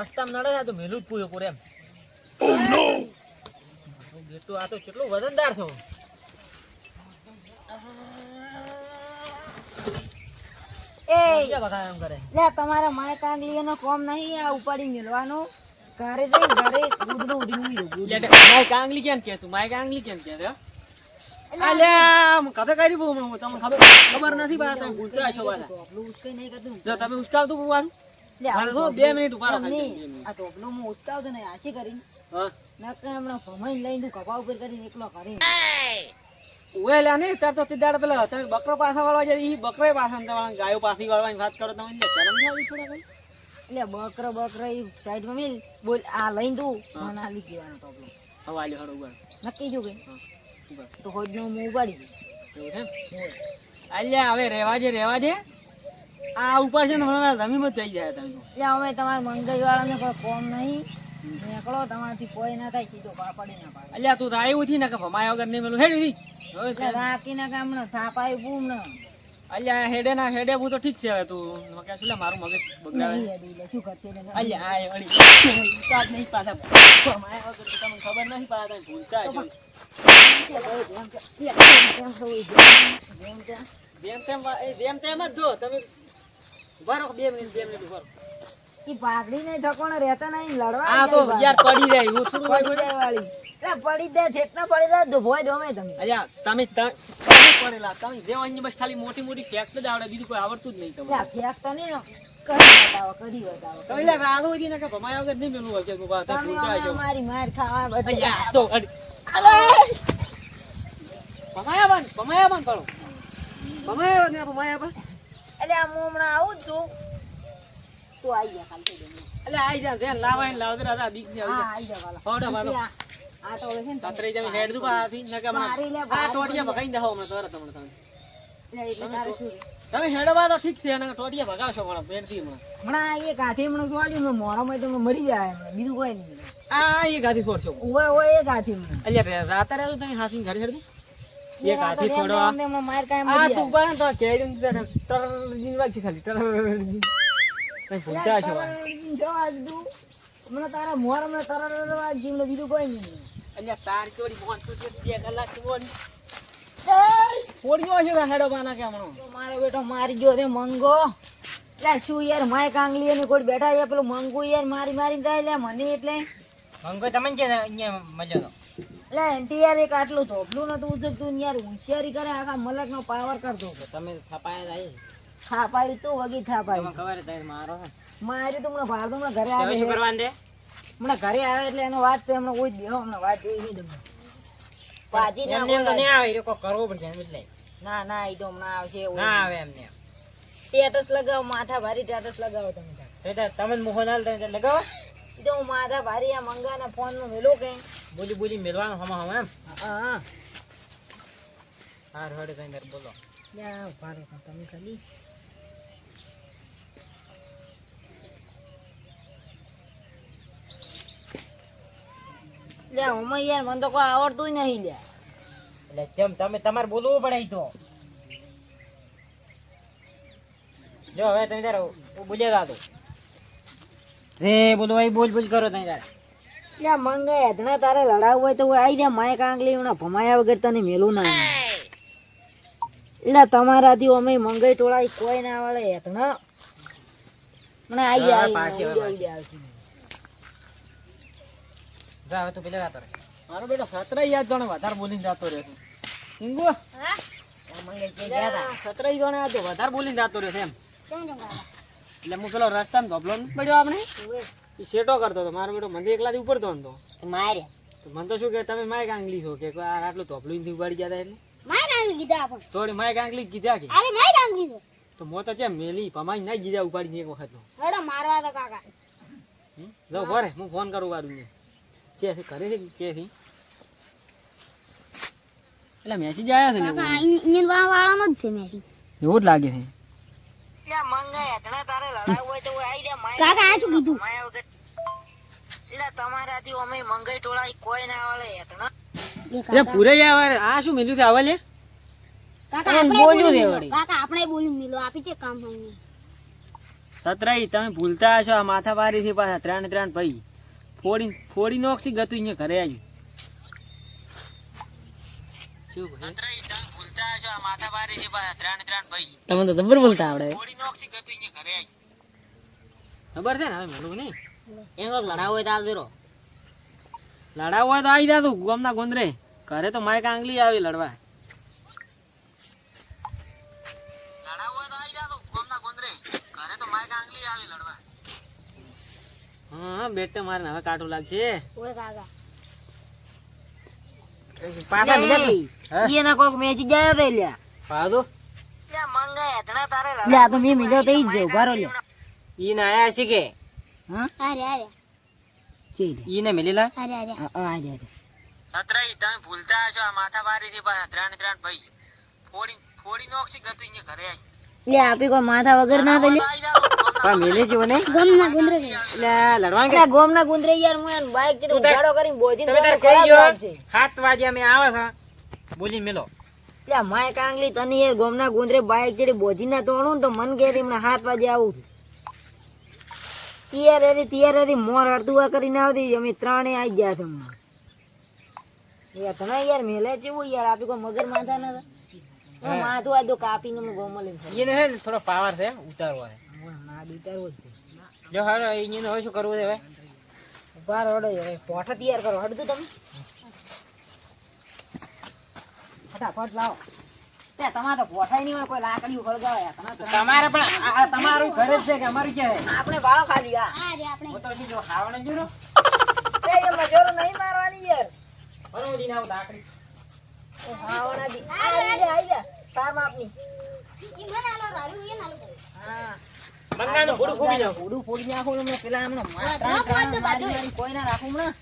રસ્તામાં નડે તો મેલું જ પૂયો કોરે એમ બેટો આ તો કેટલો વજનદાર થયો એ ક્યાં બકા એમ કરે લે તમારા માય કાંગલીનો કોમ નહીં આ ઉપાડી મેલવાનું ઘરે જઈ ઘરે દૂધનું ઉડીનું લે માય કાંગલી કેમ કે તું માય કાંગલી કેમ કે રે અલ્યા કબે કરી બહુ તમને ખબર નથી બા તમે ભૂલતા છો બાલા ટોપલું ઉસકાઈ નહીં કરતું જો તમે ઉસકાવતું પૂવાનું લે મારે તો 2 મિનિટ ઉભા રહો આ ટોપલું હું ઉસકાવતો ને આછી કરીને હા મેં હમણાં ભમાઈને લઈને તું કપા ઉપર કરીને એકલો કરીને ઓય લે ને તાર તો તીદાડ પેલા તમે બકરો પાછા વાળવા જાય ઈ બકરો પાછા વાળવા ગાયો પાછી વાળવાની વાત કરો તમે એટલે શરમ ન આવી થોડા કઈ એટલે બકરો ઈ સાઈડમાં મિલ બોલ આ લઈને તું મને આ લઈ દેવાનો ટોપલું હવે આલ્યો હડો ઉભા નક્કી જો કે હા ઉભા તો હોજનો હું ઉપાડી દઉં એવું છે અલ્યા હવે રેવા દે આ ઉપર છે ને હમણાં જમીનમાં જઈ જાય તમે તો એટલે અમે તમારા મંગઈ વાળાને કોઈ કોમ નહીં નીકળો તમારાથી કોઈ ના થાય સીધો પાપડી ના પાડે અલ્યા તું તો આવ્યું થી ને કે ભમાયા વગર નહીં મેલું હેડી હવે એટલે રાખીને કામ ને થાપ આવ્યું બૂમ ને અલ્યા હેડે હું તો ઠીક છે હવે તું કે શું લે મારું મગજ બગડાવે નહીં હેડી લે શું કરશે ને અલ્યા આ અડી તાજ નહીં પાછા ભમાયા વગર તો તમને ખબર નથી પાછા તમે ભૂલતા છો જેમ તેમ જ જો તમે ઉભા રહો 2 મિનિટ ઉભા રહો ઈ પાઘડી ને ઠકોણે રહેતા નહીં લડવા આ તો યાર પડી જાય હું થોડું પડી જાય વાળી એટલે પડી જાય ઠેકના પડી જાય તો ભોય દોમે તમે અલ્યા તમે પડેલા તમે જે અહીં બસ ખાલી મોટી ફેક્ટ જ આવડે બીજું કોઈ આવડતું જ નહીં તમને એટલે ફેંકતા નહીં ને કરી બતાવો તો એટલે રાધો હતી ને કે ભમાયા વગર નહીં મેલું હોય કે બાબા તમે ભૂલતા છો મારી માર ખાવા બધું અલ્યા તો ભમાયા બન કરો ભમાયા બન એટલે હું હમણાં આવું જ છું તું આવી જા ખાલી થઈ એટલે આઈ જા ધ્યાન લાવાય લાવદે રાધા બીક ને હા આવી આવી જા વાલા હોડો વાલો આ તો હવે છે ને તતરી જમી હેડ દુ પાથી ને કે મારી લે આ ટોટિયા ભગાઈ દે હો મને તરત તમને એટલે એટલે તારે શું છે? તમે હેડવા તો ઠીક છે અને ટોટિયા ભગાવશો પણ પેડથી મને હમણાં એ કાઠી હમણાં જોડ્યું ને મોરામાં તો મરી જાય હમણાં. બીજું કોઈ નહીં આ એ ગાદી છોડશો ઓય ઓય એ કાઠી હમણાં અલ્યા રાતે રહેતો તમે હાથી ઘરે હેડ દે એક હાથી એમ છોડવા એમ એમ માર કાંઈ આ મરી તું જાય. પણ તો કેડી ટર જીનવા છે ખાલી ટર તમે ભૂલતા છો જવા દીધું. હમણાં તારા મોરામાં તરરરવા જીવને બીજું કોઈ નહીં. અલ્યા તાર ચોડી ફોન તો 2 કલાક છોડી છોડ્યો છે હેડો બાના કે હમણો તો મારો બેટો મારી ગયો તે મંગો લે શું યાર માય કાંગલી અને કોઈ બેઠા છે પેલું મંગુ યાર મારી જાય લે મને એટલે મંગો તમને કે અહીંયા મજો તો લે એન્ટી યાર એક આટલું ધોપલું નતું ઉચકતું યાર હોશિયારી કરે આખા મલક નો પાવર કરતો તમે થાપાયા જાય થાપાડી તો વગી થાપાડી તમને ખબર છે મારો મારી તો હમણાં ભાર તો હમણાં ઘરે આવે શું કરવાનું દે હમણાં ઘરે આવે એટલે એનો વાત છે હમણાં કોઈ દેવો હમણાં વાત જોઈ નહીં તમે પાજી ના એમને તો બોલાય. નહીં આવે એ લોકો કરવો પડશે એમ એટલે ના એ તો હમણાં આવશે એવું ના આવે એમને ટેટસ લગાવો માથા ભારી ટેટસ લગાવો તમે તાર. એટલે તમે મોહન હાલ તમે લગાવો ઈ તો હું માથા ભારી આ મંગાના ફોનમાં મેલો કે બોલી મેલવાનું હમા એમ હા હાર હડે કઈ દર બોલો યા ભારો તમે ખાલી લે ઓમાં યાર મને તો કોઈ આવડતું ય નહીં લે એટલે કેમ તમે તમારે બોલવું પડે ઈ તો જો હવે તમે તારે બોલ્યા દાદો રે બોલો ભાઈ બોલ કરો તમે તારે લે મંગે એધણા તારે લડાવું હોય તો આવી જા માય કાંગલી હમણાં ભમાયા વગર તને મેલું ના એટલે તમારાથી અમે મંગઈ ટોળા કોઈ ના આવડે એધણા હમણાં આવી હા, જાય પાછી હવે આવશે જા હવે તું પેલા જાતો રે મારો બેટો સતરાઈ યાદ જાણે વધારે બોલીને જાતો રહ્યો છે હિંગુ મંગઈ કે ગયા તા સતરાઈ જાણે આ તો વધારે બોલીને જાતો રહ્યો છે એમ એટલે હું પેલો રસ્તામાં ધોબલો નથી પડ્યો આપણે એ શેટો કરતો હતો મારો બેટો મને એકલાથી ઉપર તો માર્યા તો મને તો શું કે તમે માય કાંગલી છો કે આ આટલું ધોબલું થી ઉપાડી જતા એટલે માય કાંગલી કીધા આપણ થોડી માય કાંગલી કીધા કે અરે માય કાંગલી છે તો મો તો છે મેલી ભમાઈ નહીં ગીધા ઉપાડી એક વખત હેડો મારવા તો કાકા જો ભરે હું ફોન કરું વારું ને ચેથી કરે છે ચેથી એટલે મેસેજ આવ્યા છે ને કાકા ઇન્જિન વાળાનો જ છે મેસી એવું જ લાગે છે લે મંગઈ એધણા તારે લડાવું હોય તો આવી જા માય કાકા આ શું કીધું ભમાયા વગર એટલે તમારાથી અમે મંગઈ ટોળા કોઈ ના આવડે એધણા એ એ કાકા પૂરે યાર આ શું મેલ્યું છે આવે લે કાકા એમ આપણે બોલ્યું બોલી રે મિલો વળી. કાકા આપણે બોલી મિલો આપી છે કામ હોય નહીં સતરાઈ તમે ભૂલતા હશો આ માથાવારીથી પાછા 3 ભાઈ ફોડી નોખી ગતું અહીંયા ઘરે આવ્યું શું ભાઈ સતરાઈ તમે ભૂલતા હશો આ માથાવારીથી પાછા 3 ભાઈ તમે તો જબર બોલતા આવડે ફોડી નોખી ગતું અહીંયા ઘરે આવ્યું ખબર છે ને હવે મેલું નહીં એનો લડાવ હોય તો આવજો લડાવ હોય તો આવી જા તું ગામના ગોંદરે ઘરે તો માઈક આંગલી આવી લડવા હા બેટે મારે હવે કાટું લાગશે ઓય કાકા પાટા મિલે એના કોક મેચી જાય તો લ્યા પાડો લ્યા તો મે મિલ્યો તો ઈ જ ઉભારો લ્યા ઈ ના આયા છે કે હા અરે અરે ચી ઈ ને મિલેલા અરે અરે આ રે સતરાઈ તમે ભૂલતા હશો આ માથાવારીથી પાછા 3 ભાઈ ફોડી નોખી ગતું અહીંયા ઘરે આવી લ્યા આપી કોઈ માથા વગર ના તો લ્યા પણ મેલે જીવો ને ગમના ગુંદરે એટલે લડવા લ્યા ગોમના ગુંદરે યાર હું એને બાઈક થી ઉગાડો કરીને બોજીને તમે તાર ખરાબ કહી ગયો લાગશે. 7 વાગે અમે આવે છે બોલી મેલો લ્યા માય કાંગલી તને યાર ગોમના ગુંદરે બાઈક ચડી બોજીને તોણું ને તો મન કે હમણાં 7 વાગે આવું છું તિયાર મોર અડધું કરીને આવતી અમે 3 આવી ગયા છે હમણાં યાર તને યાર મેલે જેવું યાર આપી કોઈ મગર માથા ના હતા માથું આ દો કાપીને અમે ગોમમાં લઈને એને હે ને થોડો પાવર છે ઉતારવા ના ઉતારવો જ છે જો હાલો એને હવે શું કરવું છે હવે ઉભા રડો હવે પોઠા તૈયાર કરો હડતું તમે ફટાફટ લાવો તે તમારે તો પોઠાય નહીં હોય કોઈ લાકડી ખળગાવે તમારે પણ આ તમારું ઘર જ છે કે અમારું ક્યાં છે આપણે વાળો ખાલી આ અરે આપણે હું તો બીજો ખાવાનું જોરો એ મજોરો નહીં મારવાની યાર બરોબર ના દાખલી હાવણા દી આઈ જા તાર માપની ઈ મને આલો રાડું એ નાલો હા મંગાનું ફોડું ફોડી જાવ ફોડું ફોડી નાખો ને પેલા હમણાં મારી કોઈ ના રાખું હમણાં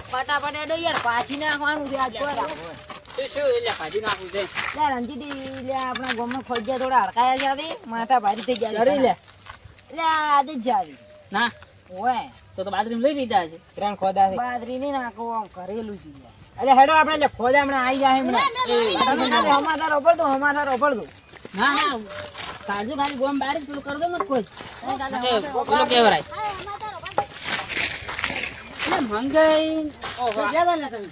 ફટાફટ એડો યાર પાછી નાખવાનું છે આજ કોઈ રાખો શું એટલે ભાજી નાખું છે લે રંજીતી લે આપણા ગામમાં ખોજ્યા થોડા હડકાયા છે માથા ભારી થઈ ગયા કરી લે લે આજ જ જાવી ના ઓય તો બાજરી લઈ લીધા છે 3 ખોદા છે બાદરી ની નાખો આમ કરેલું છે યાર. અરે હેડો આપણે એટલે ખોદા હમણાં આવી જાય હમણાં તમે ખાલી હમાદાર ઓપડ દો ના ના કાજુ ખાલી ગોમ બારી પેલું કર દો મત ખોજ પેલું કેવરાય એટલે મંગાઈ ઓહો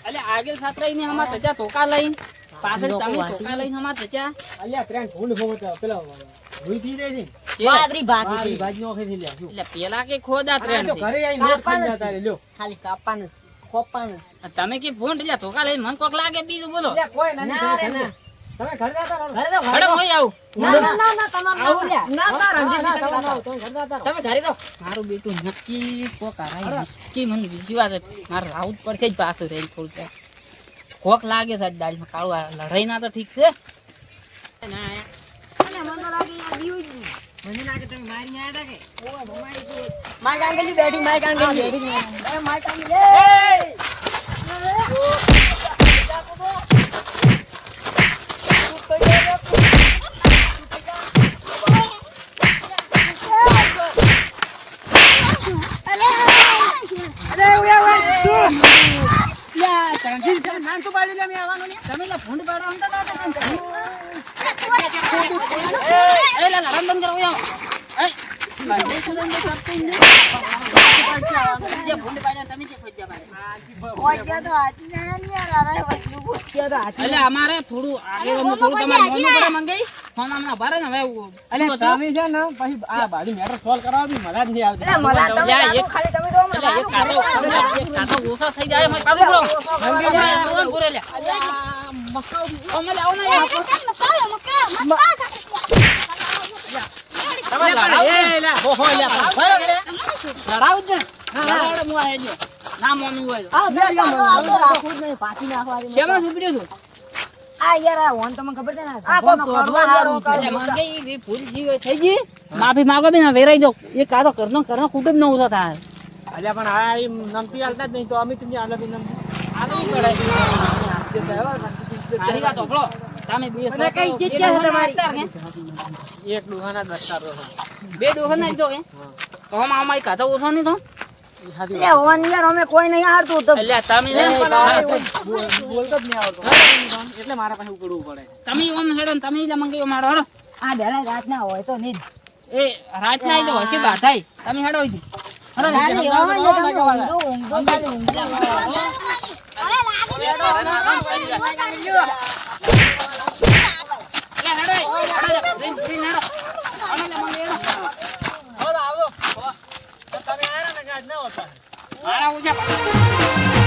એટલે આગળ સાતરાઈ ને હમા તજા ધોકા લઈને પાછળ તમે ધોકા લઈને હમા તજા અલ્યા ત્રણ ફૂંડ ફોતો પેલો ભૂઈ થી રહી છે બાદરી ભાગી ભાજી નોખી થી લ્યા એટલે પેલા કે ખોદા ત્રણ છે ઘરે આઈ નોટ ખાઈ જતા રે લ્યો ખાલી કાપવાનું ખોપવાનું તમે કે ફોન એટલે ધોકા લઈને મન કોક લાગે બીજું બોલો કોઈ ના રે ના તમે ઘરે જતા રહો ઘરે તો ઘરે હોય આવું ના તમારું આવું લ્યા. ના ના, તારા તમે ઘરે તો મારું બેટું નક્કી કોક હરાય નક્કી મને બીજી વાત મારે રાઉત પડશે જ પાછું રહી થોડું કોક લાગે છે દાળમાં કાળું આ લડાઈ ના તો ઠીક છે ના મને તો લાગે યાર જીવ જ નહીં. મને લાગે તમે મારી આયા કે ઓય ભમાઈ ગઈ. માય કાંગલી બેઠી માય કાંગલી એ માય કાંગલી તમે ફોન પાડો આમ તો લડાઈ બંધ કરો અમારે થોડું મંગાઈ ફોન હમણાં ભરે ને હવે તમે છે ને પછી આ બાજુ મેટર સોલ્વ કરવા બી મજા જ નહીં આવતી ખાલી તમે તો એક કાંટો ઓછો થઈ જાય અમે પાછું પૂરો લે મકાઉ અમે લાવો ને તમે લડાવ એ લે હો હો લે લડાવ જ લડાવડે મુ આય જો ના મોમી હોય આ બે રાખું જ નહીં પાછી નાખવાની કેમાં સુપડ્યો તું આ યાર આ વન તમને ખબર છે ને આ કોક તોડવા હારું એટલે મંગાઈ વી ભૂલ જી થઈ ગઈ માફી માંગો બી ના વેરાઈ જાવ એ કાતો કરનો કુટુંબ ન ઉતા થાય અલ્યા પણ આ એમ નમતી હાલતા જ નહીં તો અમે તમને આલો બી નમતી આલો પડાય સારી વાત ઓપડો તમે બે કઈ જગ્યા છે તમારી એક ડોહાના દસ્તાર બે ડોહાના જ દો કે તો હમ આમાં કાતો ઓછો નહીં તો એ વન યાર અમે કોઈ નહીં હારતું તો એટલે તમે બોલતો જ નહીં આવતો એટલે મારા પાસે ઉકળવું પડે તમે ઓમ હેડો તમે જ મંગાયો મારો હેડો આ બેલા રાત ના હોય તો નહીં એ રાતના આવી તો હસી બાઠાઈ તમે હેડો અહીંથી. હેડો ને. ખાલી હવા ને તમે ઊંઘો ખાલી ઊંઘો. અરે લાગે લે, હેડો એ. હેડો લે. રીન, રીન, હેડો. હેડો લે, મંગી હેડો. મારા ઓછા